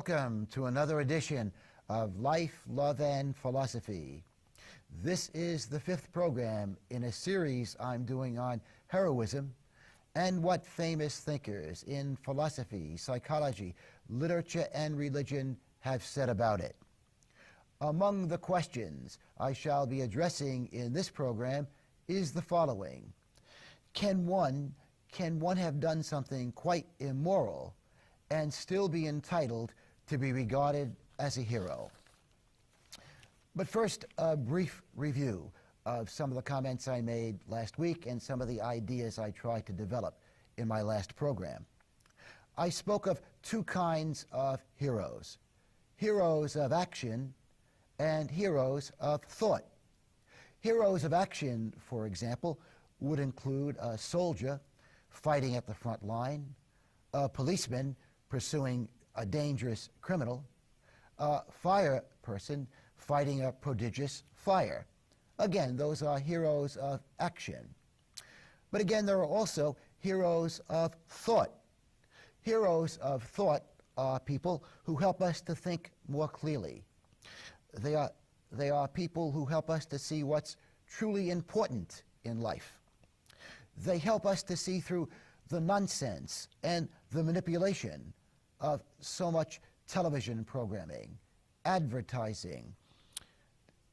Welcome to another edition of Life, Love, and Philosophy. This is the fifth program in a series I'm doing on heroism and what famous thinkers in philosophy, psychology, literature, and religion have said about it. Among the questions I shall be addressing in this program is the following. Can one have done something quite immoral and still be entitled to be regarded as a hero? But first, a brief review of some of the comments I made last week and some of the ideas I tried to develop in my last program. I spoke of two kinds of heroes: heroes of action and heroes of thought. Heroes of action, for example, would include a soldier fighting at the front line, a policeman pursuing a dangerous criminal, a fire person fighting a prodigious fire. Again, those are heroes of action. But again, there are also heroes of thought. Heroes of thought are people who help us to think more clearly. They are people who help us to see what's truly important in life. They help us to see through the nonsense and the manipulation of so much television programming, advertising,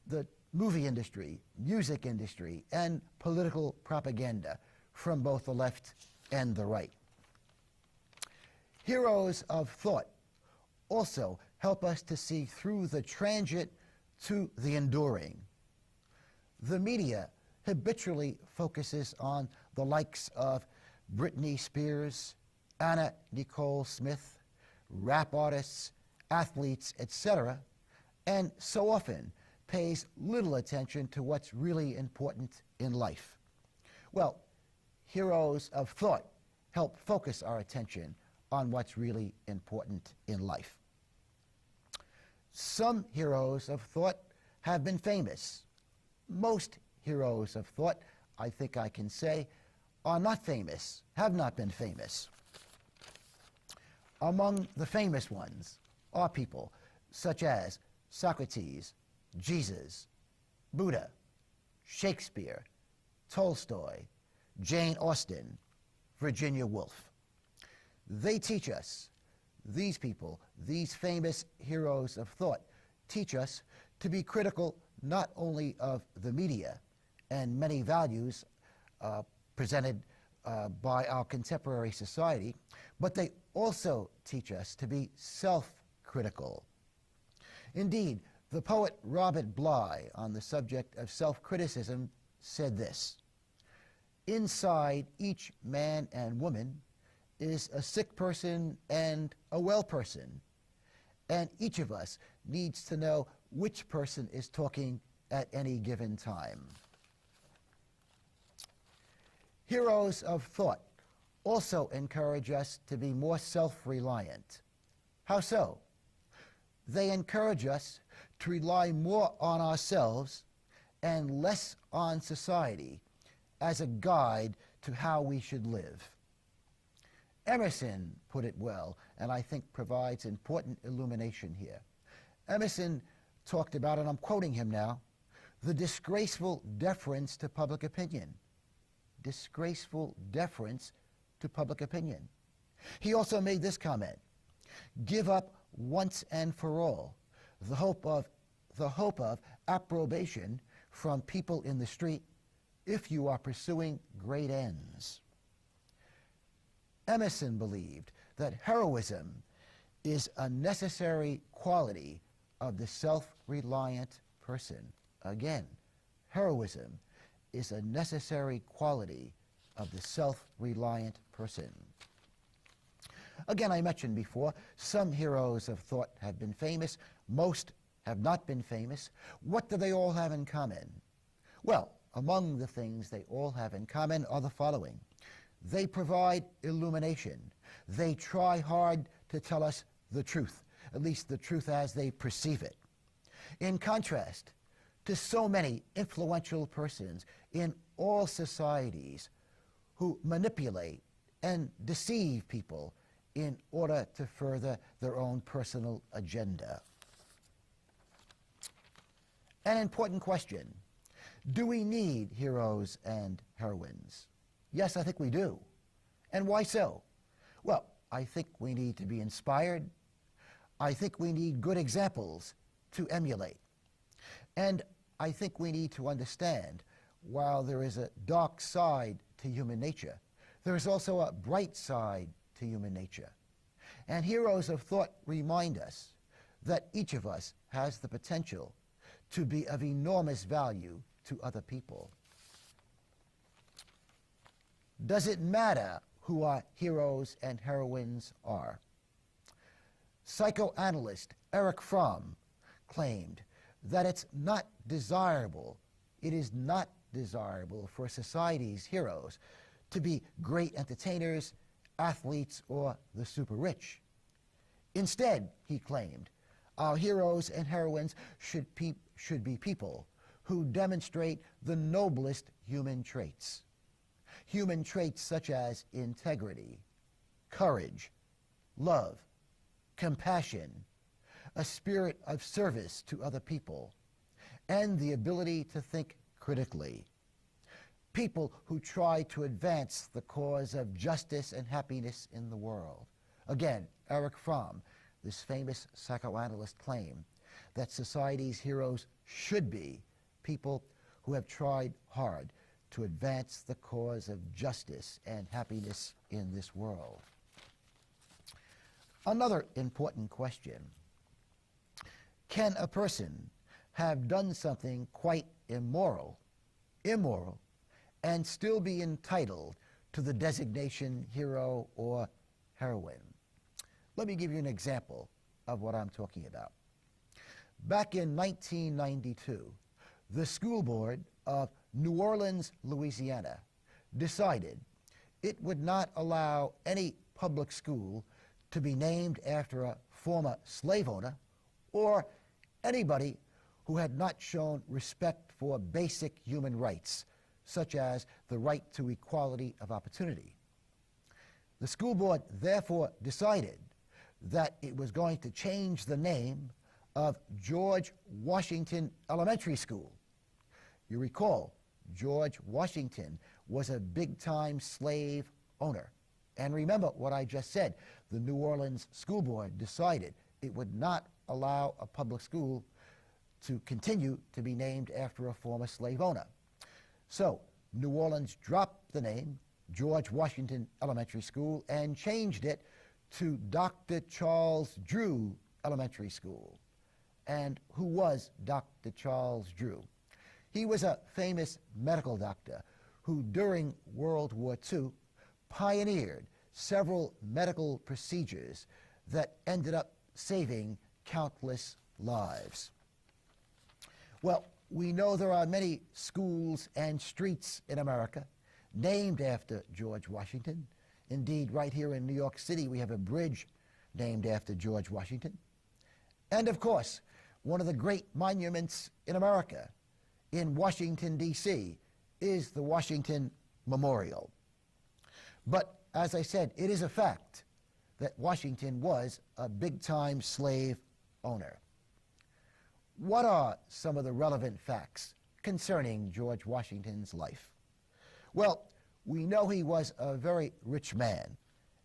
the movie industry, music industry, and political propaganda from both the left and the right. Heroes of thought also help us to see through the transient to the enduring. The media habitually focuses on the likes of Britney Spears, Anna Nicole Smith, rap artists, athletes, etc., and so often pays little attention to what's really important in life. Well, heroes of thought help focus our attention on what's really important in life. Some heroes of thought have been famous. Most heroes of thought, I think I can say, are not famous, have not been famous. Among the famous ones are people such as Socrates, Jesus, Buddha, Shakespeare, Tolstoy, Jane Austen, Virginia Woolf. They teach us, these people, these famous heroes of thought, teach us to be critical not only of the media and many values presented by our contemporary society, but they also teach us to be self-critical. Indeed, the poet Robert Bly, on the subject of self-criticism, said this: "Inside each man and woman is a sick person and a well person, and each of us needs to know which person is talking at any given time." Heroes of thought also encourage us to be more self-reliant. How so? They encourage us to rely more on ourselves and less on society as a guide to how we should live. Emerson put it well, and I think provides important illumination here. Emerson talked about, and I'm quoting him now, the disgraceful deference to public opinion. Disgraceful deference to public opinion. He also made this comment: "Give up once and for all the hope of approbation from people in the street if you are pursuing great ends." Emerson believed that heroism is a necessary quality of the self-reliant person. Again, heroism is a necessary quality of the self-reliant person. Again, I mentioned before, some heroes of thought have been famous, most have not been famous. What do they all have in common? Well, among the things they all have in common are the following. They provide illumination. They try hard to tell us the truth, at least the truth as they perceive it. In contrast to so many influential persons in all societies who manipulate and deceive people in order to further their own personal agenda. An important question: do we need heroes and heroines? Yes, I think we do. And why so? Well, I think we need to be inspired. I think we need good examples to emulate. And I think we need to understand, while there is a dark side to human nature, there is also a bright side to human nature. And heroes of thought remind us that each of us has the potential to be of enormous value to other people. Does it matter who our heroes and heroines are? Psychoanalyst Erich Fromm claimed that it is not desirable for society's heroes to be great entertainers, athletes, or the super rich. Instead, he claimed, our heroes and heroines should be people who demonstrate the noblest human traits. Human traits such as integrity, courage, love, compassion, a spirit of service to other people, and the ability to think critically. People who try to advance the cause of justice and happiness in the world. Again, Erich Fromm, this famous psychoanalyst, claimed that society's heroes should be people who have tried hard to advance the cause of justice and happiness in this world. Another important question: can a person have done something quite immoral, and still be entitled to the designation hero or heroine? Let me give you an example of what I'm talking about. Back in 1992, the school board of New Orleans, Louisiana, decided it would not allow any public school to be named after a former slave owner or anybody who had not shown respect for basic human rights, such as the right to equality of opportunity. The school board therefore decided that it was going to change the name of George Washington Elementary School. You recall, George Washington was a big-time slave owner. And remember what I just said, the New Orleans School Board decided it would not allow a public school to continue to be named after a former slave owner. So New Orleans dropped the name George Washington Elementary School and changed it to Dr. Charles Drew Elementary School. And who was Dr. Charles Drew? He was a famous medical doctor who, during World War II, pioneered several medical procedures that ended up saving countless lives. Well, we know there are many schools and streets in America named after George Washington. Indeed, right here in New York City, we have a bridge named after George Washington. And of course, one of the great monuments in America, in Washington, D.C., is the Washington Memorial. But as I said, it is a fact that Washington was a big-time slave owner. What are some of the relevant facts concerning George Washington's life? Well, we know he was a very rich man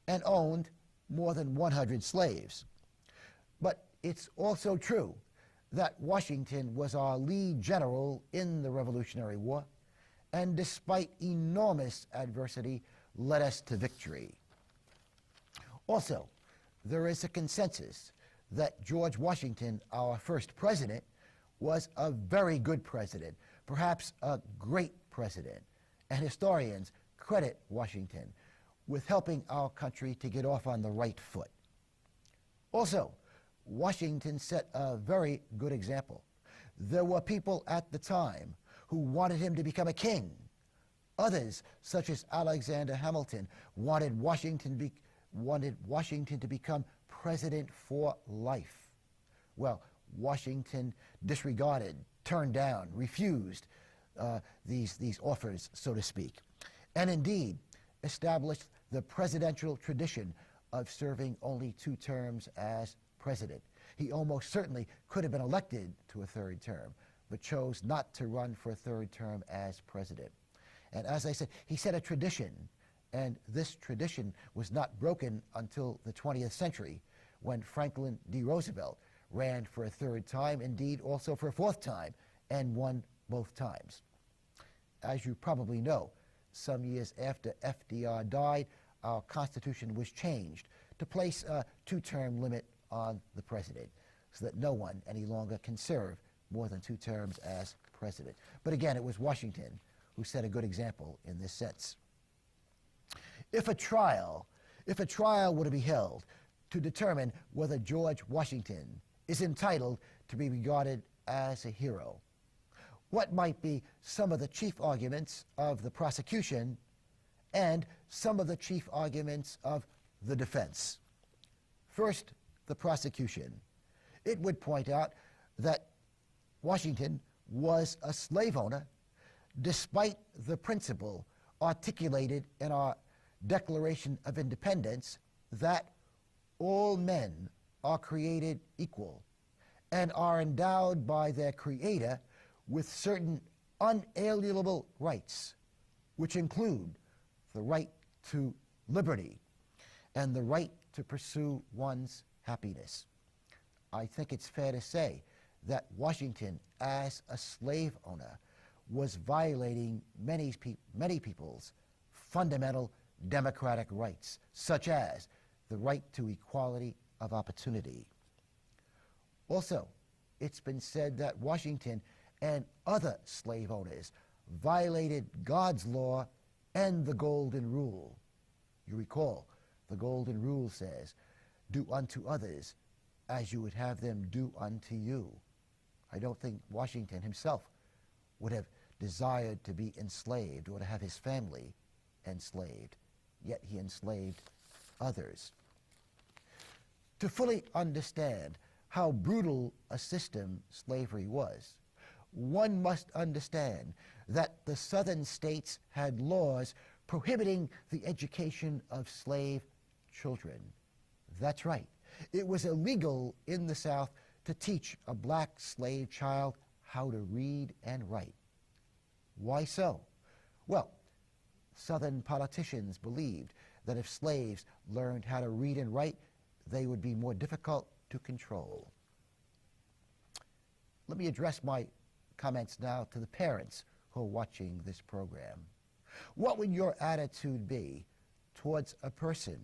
and owned more than 100 slaves. But it's also true that Washington was our lead general in the Revolutionary War, and despite enormous adversity, led us to victory. Also, there is a consensus that George Washington, our first president, was a very good president, perhaps a great president, and historians credit Washington with helping our country to get off on the right foot. Also, Washington set a very good example. There were people at the time who wanted him to become a king. Others, such as Alexander Hamilton, wanted Washington to become president for life. Well, Washington disregarded, turned down, refused these offers, so to speak, and indeed established the presidential tradition of serving only 2 terms as president. He almost certainly could have been elected to a 3rd term, but chose not to run for a 3rd term as president. And as I said, he set a tradition, and this tradition was not broken until the 20th century, when Franklin D. Roosevelt ran for a 3rd time, indeed also for a 4th time, and won both times. As you probably know, some years after FDR died, our Constitution was changed to place a 2-term limit on the president, so that no one any longer can serve more than 2 terms as president. But again, it was Washington who set a good example in this sense. If a trial were to be held to determine whether George Washington is entitled to be regarded as a hero, what might be some of the chief arguments of the prosecution and some of the chief arguments of the defense? First, the prosecution. It would point out that Washington was a slave owner despite the principle articulated in our Declaration of Independence that all men are created equal and are endowed by their Creator with certain unalienable rights, which include the right to liberty and the right to pursue one's happiness. I think it's fair to say that Washington, as a slave owner, was violating many people's fundamental democratic rights, such as the right to equality of opportunity. Also, it's been said that Washington and other slave owners violated God's law and the Golden Rule. You recall, the Golden Rule says, "Do unto others as you would have them do unto you." I don't think Washington himself would have desired to be enslaved or to have his family enslaved, yet he enslaved others. To fully understand how brutal a system slavery was, one must understand that the southern states had laws prohibiting the education of slave children. That's right. It was illegal in the South to teach a black slave child how to read and write. Why so? Well, Southern politicians believed that if slaves learned how to read and write, they would be more difficult to control. Let me address my comments now to the parents who are watching this program. What would your attitude be towards a person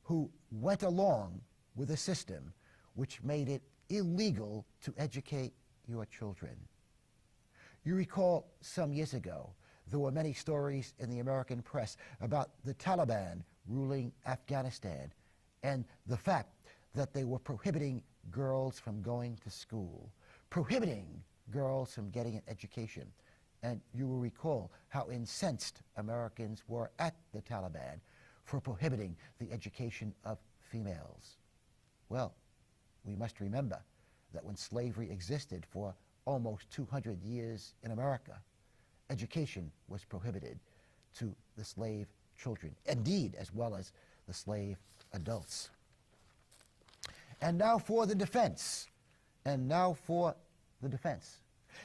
who went along with a system which made it illegal to educate your children? You recall some years ago, there were many stories in the American press about the Taliban ruling Afghanistan and the fact that they were prohibiting girls from going to school, prohibiting girls from getting an education. And you will recall how incensed Americans were at the Taliban for prohibiting the education of females. Well, we must remember that when slavery existed for almost 200 years in America, education was prohibited to the slave children, indeed, as well as the slave adults. And now for the defense.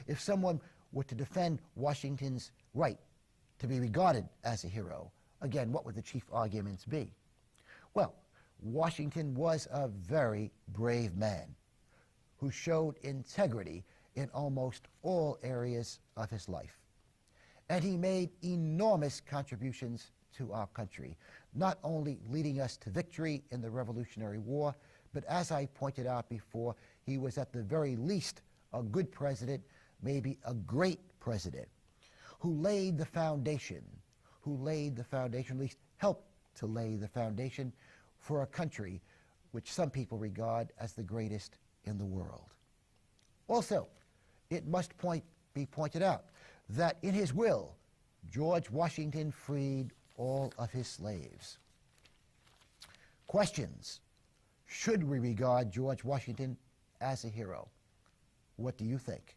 If someone were to defend Washington's right to be regarded as a hero, again, what would the chief arguments be? Well, Washington was a very brave man who showed integrity in almost all areas of his life. And he made enormous contributions to our country, not only leading us to victory in the Revolutionary War, but as I pointed out before, he was at the very least a good president, maybe a great president, who laid the foundation, at least helped to lay the foundation for a country which some people regard as the greatest in the world. Also, it must be pointed out that in his will, George Washington freed all of his slaves. Questions. Should we regard George Washington as a hero? What do you think?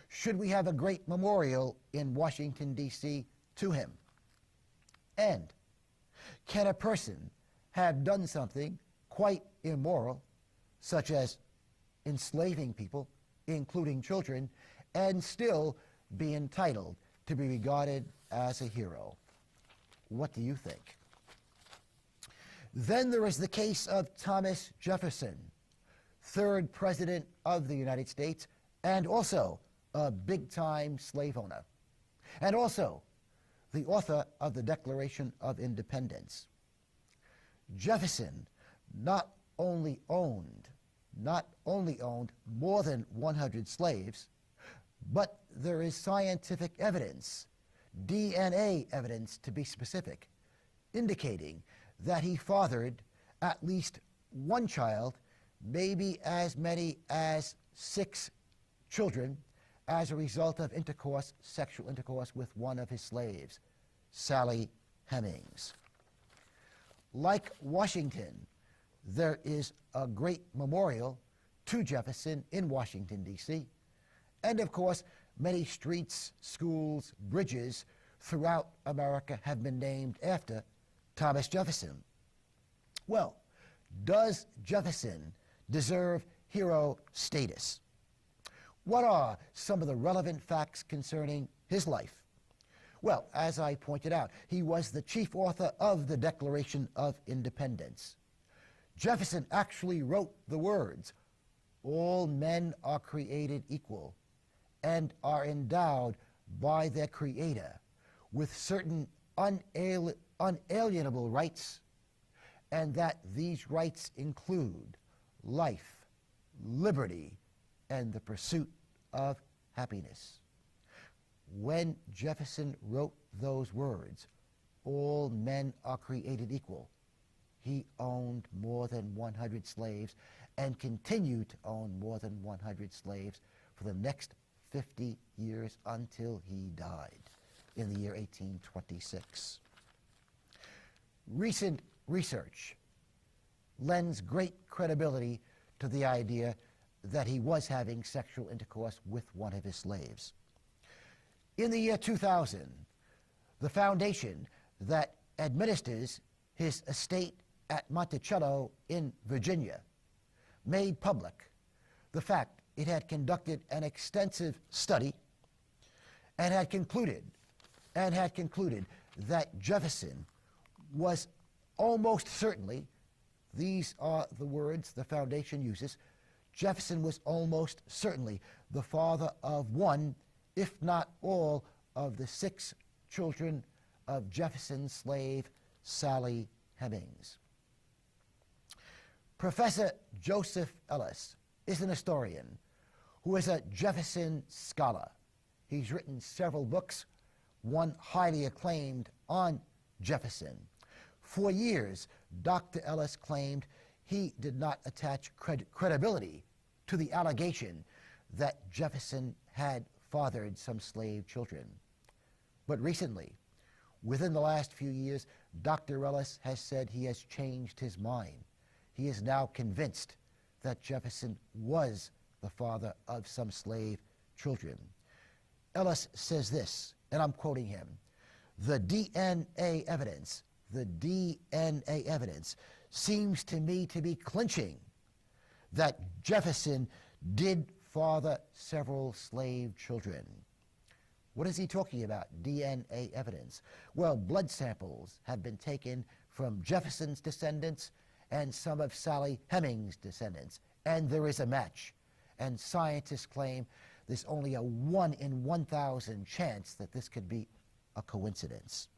Should we have a great memorial in Washington, D.C. to him? And can a person have done something quite immoral, such as enslaving people, including children, and still be entitled to be regarded as a hero. What do you think? Then there is the case of Thomas Jefferson, third president of the United States, and also a big-time slave owner, and also the author of the Declaration of Independence. Jefferson not only owned more than 100 slaves, but there is scientific evidence, DNA evidence to be specific, indicating that he fathered at least one child, maybe as many as 6 children, as a result of intercourse, sexual intercourse with one of his slaves, Sally Hemings. Like Washington, there is a great memorial to Jefferson in Washington, D.C., and of course, many streets, schools, bridges throughout America have been named after Thomas Jefferson. Well, does Jefferson deserve hero status? What are some of the relevant facts concerning his life? Well, as I pointed out, he was the chief author of the Declaration of Independence. Jefferson actually wrote the words, "All men are created equal and are endowed by their Creator with certain unalienable rights, and that these rights include life, liberty, and the pursuit of happiness." When Jefferson wrote those words, "All men are created equal," he owned more than 100 slaves and continued to own more than 100 slaves for the next 50 years until he died in the year 1826. Recent research lends great credibility to the idea that he was having sexual intercourse with one of his slaves. In the year 2000, the foundation that administers his estate at Monticello in Virginia made public the fact it had conducted an extensive study and had concluded that Jefferson was almost certainly, these are the words the foundation uses, Jefferson was almost certainly the father of one, if not all, of the 6 children of Jefferson's slave, Sally Hemings. Professor Joseph Ellis is an historian who is a Jefferson scholar. He's written several books, one highly acclaimed on Jefferson. For years, Dr. Ellis claimed he did not attach credibility to the allegation that Jefferson had fathered some slave children. But recently, within the last few years, Dr. Ellis has said he has changed his mind. He is now convinced that Jefferson was the father of some slave children. Ellis says this, and I'm quoting him, the DNA evidence seems to me to be clinching that Jefferson did father several slave children. What is he talking about, DNA evidence? Well, blood samples have been taken from Jefferson's descendants and some of Sally Hemings' descendants, and there is a match. And scientists claim there's only a 1 in 1,000 chance that this could be a coincidence.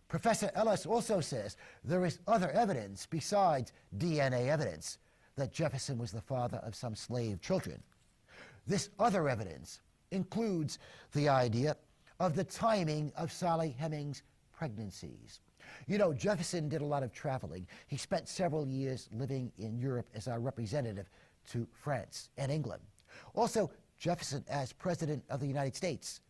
Professor Ellis also says there is other evidence besides DNA evidence that Jefferson was the father of some slave children. This other evidence includes the idea of the timing of Sally Hemings' pregnancies. You know, Jefferson did a lot of traveling. He spent several years living in Europe as our representative to France and England. Also, Jefferson, as President of the United States,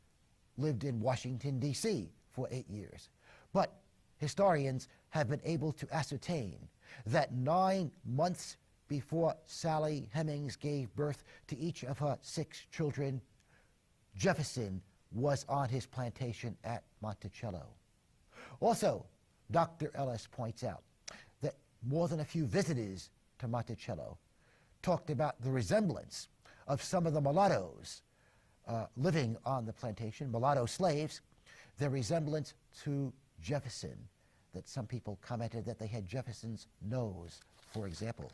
lived in Washington, D.C. for 8 years. But historians have been able to ascertain that 9 months before Sally Hemings gave birth to each of her 6 children, Jefferson was on his plantation at Monticello. Also, Dr. Ellis points out that more than a few visitors to Monticello talked about the resemblance of some of the mulattoes living on the plantation, mulatto slaves, their resemblance to Jefferson, that some people commented that they had Jefferson's nose, for example.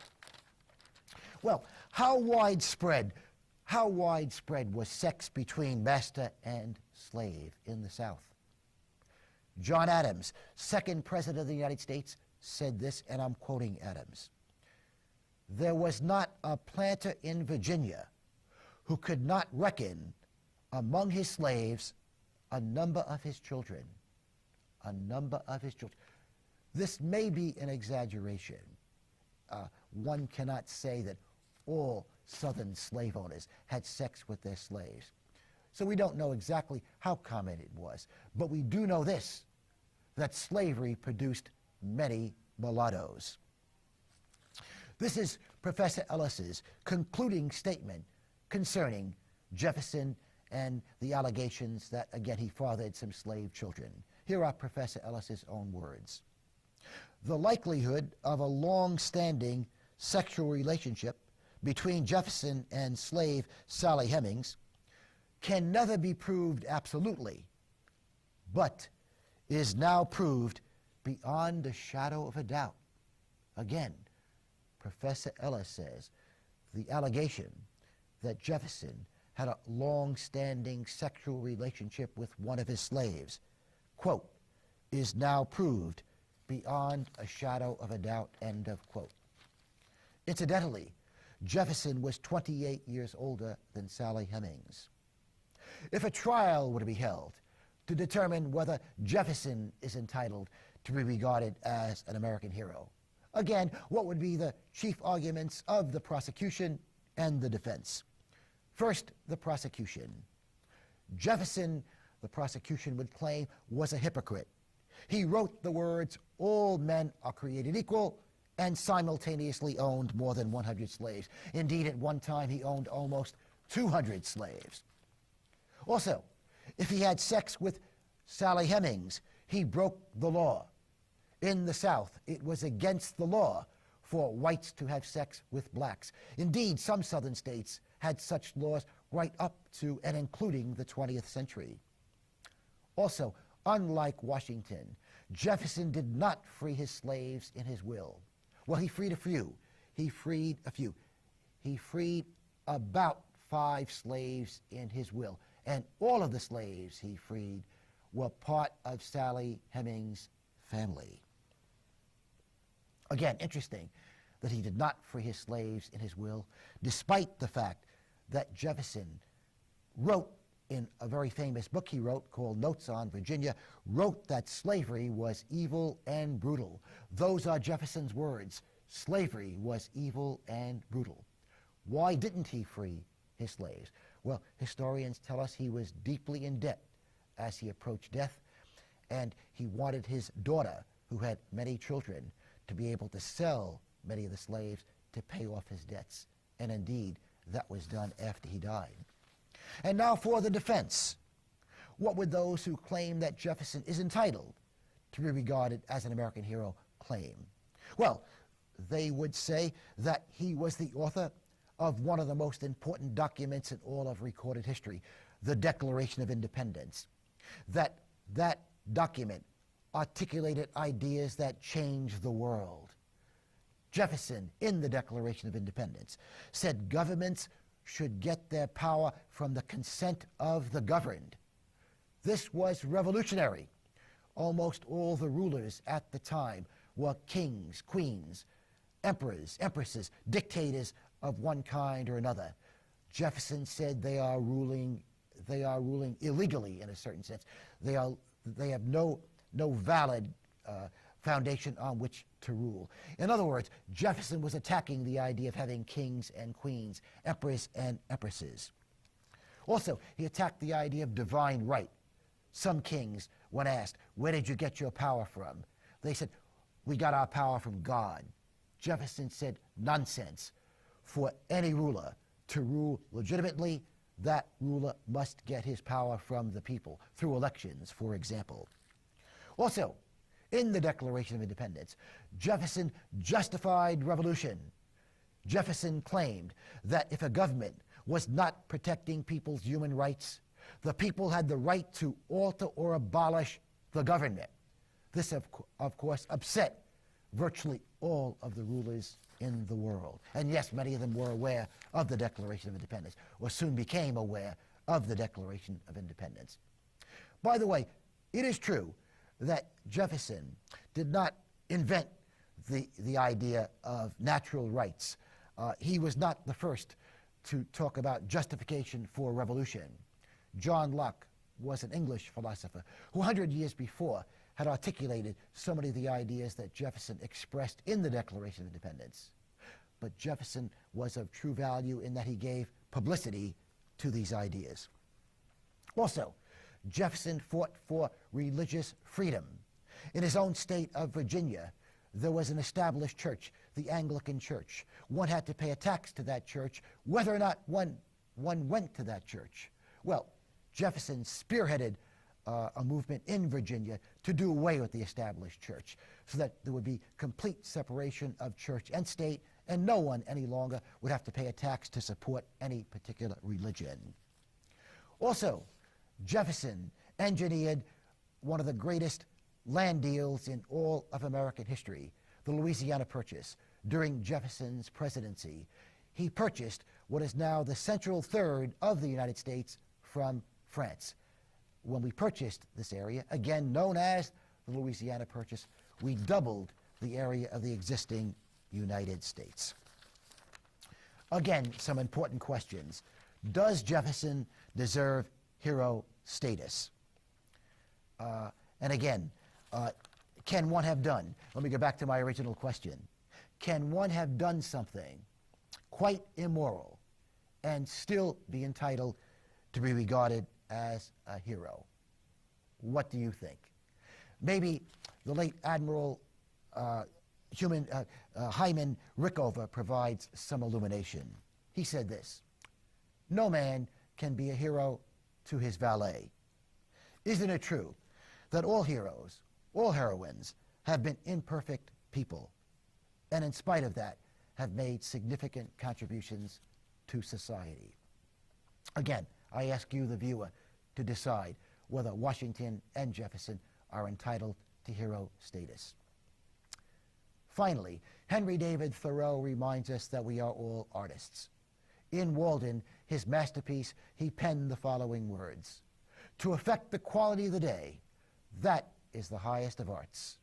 Well, how widespread was sex between master and slave in the South? John Adams, second president of the United States, said this, and I'm quoting Adams: "There was not a planter in Virginia who could not reckon among his slaves a number of his children." A number of his children. This may be an exaggeration. One cannot say that all Southern slave owners had sex with their slaves. So we don't know exactly how common it was. But we do know this, that slavery produced many mulattoes. This is Professor Ellis's concluding statement concerning Jefferson and the allegations that, again, he fathered some slave children. Here are Professor Ellis's own words. "The likelihood of a long-standing sexual relationship between Jefferson and slave Sally Hemings can never be proved absolutely, but is now proved beyond a shadow of a doubt." Again, Professor Ellis says the allegation that Jefferson had a long-standing sexual relationship with one of his slaves, quote, "is now proved beyond a shadow of a doubt," end of quote. Incidentally, Jefferson was 28 years older than Sally Hemings. If a trial were to be held to determine whether Jefferson is entitled to be regarded as an American hero, again, what would be the chief arguments of the prosecution and the defense? First, the prosecution. Jefferson, the prosecution would claim, was a hypocrite. He wrote the words, "All men are created equal," and simultaneously owned more than 100 slaves. Indeed, at one time, he owned almost 200 slaves. Also, if he had sex with Sally Hemings, he broke the law. In the South, it was against the law for whites to have sex with blacks. Indeed, some Southern states had such laws right up to and including the 20th century. Also, unlike Washington, Jefferson did not free his slaves in his will. Well, he freed a few. He freed about 5 slaves in his will. And all of the slaves he freed were part of Sally Hemings' family. Again, interesting that he did not free his slaves in his will, despite the fact that Jefferson wrote in a very famous book he wrote called Notes on Virginia, wrote that slavery was evil and brutal. Those are Jefferson's words. Slavery was evil and brutal. Why didn't he free his slaves? Well, historians tell us he was deeply in debt as he approached death, and he wanted his daughter, who had many children, to be able to sell many of the slaves to pay off his debts. And indeed, that was done after he died. And now for the defense. What would those who claim that Jefferson is entitled to be regarded as an American hero claim? Well, they would say that he was the author of one of the most important documents in all of recorded history, the Declaration of Independence. That document articulated ideas that changed the world. Jefferson, in the Declaration of Independence, said governments should get their power from the consent of the governed. This was revolutionary. Almost all the rulers at the time were kings, queens, emperors, empresses, dictators of one kind or another. Jefferson said they are ruling illegally in a certain sense. They have no valid foundation on which to rule. In other words, Jefferson was attacking the idea of having kings and queens, emperors and empresses. Also, he attacked the idea of divine right. Some kings, when asked, "Where did you get your power from?" they said, "We got our power from God." Jefferson said, "Nonsense. For any ruler to rule legitimately, that ruler must get his power from the people, through elections, for example." Also, In the Declaration of Independence, Jefferson justified revolution. Jefferson claimed that if a government was not protecting people's human rights, the people had the right to alter or abolish the government. This, of course, upset virtually all of the rulers in the world. And yes, many of them were aware of the Declaration of Independence, or soon became aware of the Declaration of Independence. By the way, it is true that Jefferson did not invent the idea of natural rights. He was not the first to talk about justification for revolution. John Locke was an English philosopher who 100 years before had articulated so many of the ideas that Jefferson expressed in the Declaration of Independence. But Jefferson was of true value in that he gave publicity to these ideas. Also, Jefferson fought for religious freedom. In his own state of Virginia, there was an established church, the Anglican Church. One had to pay a tax to that church, whether or not one went to that church. Well, Jefferson spearheaded a movement in Virginia to do away with the established church so that there would be complete separation of church and state, and no one any longer would have to pay a tax to support any particular religion. Also, Jefferson engineered one of the greatest land deals in all of American history, the Louisiana Purchase. During Jefferson's presidency, he purchased what is now the central third of the United States from France. When we purchased this area, again known as the Louisiana Purchase, we doubled the area of the existing United States. Again, some important questions. Does Jefferson deserve hero status? And again, can one have done, let me go back to my original question, can one have done something quite immoral and still be entitled to be regarded as a hero? What do you think? Maybe the late Admiral Hyman Rickover provides some illumination. He said this: "No man can be a hero to his valet." Isn't it true that all heroes, all heroines, have been imperfect people, and in spite of that, have made significant contributions to society? Again, I ask you, the viewer, to decide whether Washington and Jefferson are entitled to hero status. Finally, Henry David Thoreau reminds us that we are all artists. In Walden, his masterpiece, he penned the following words: "To affect the quality of the day, that is the highest of arts."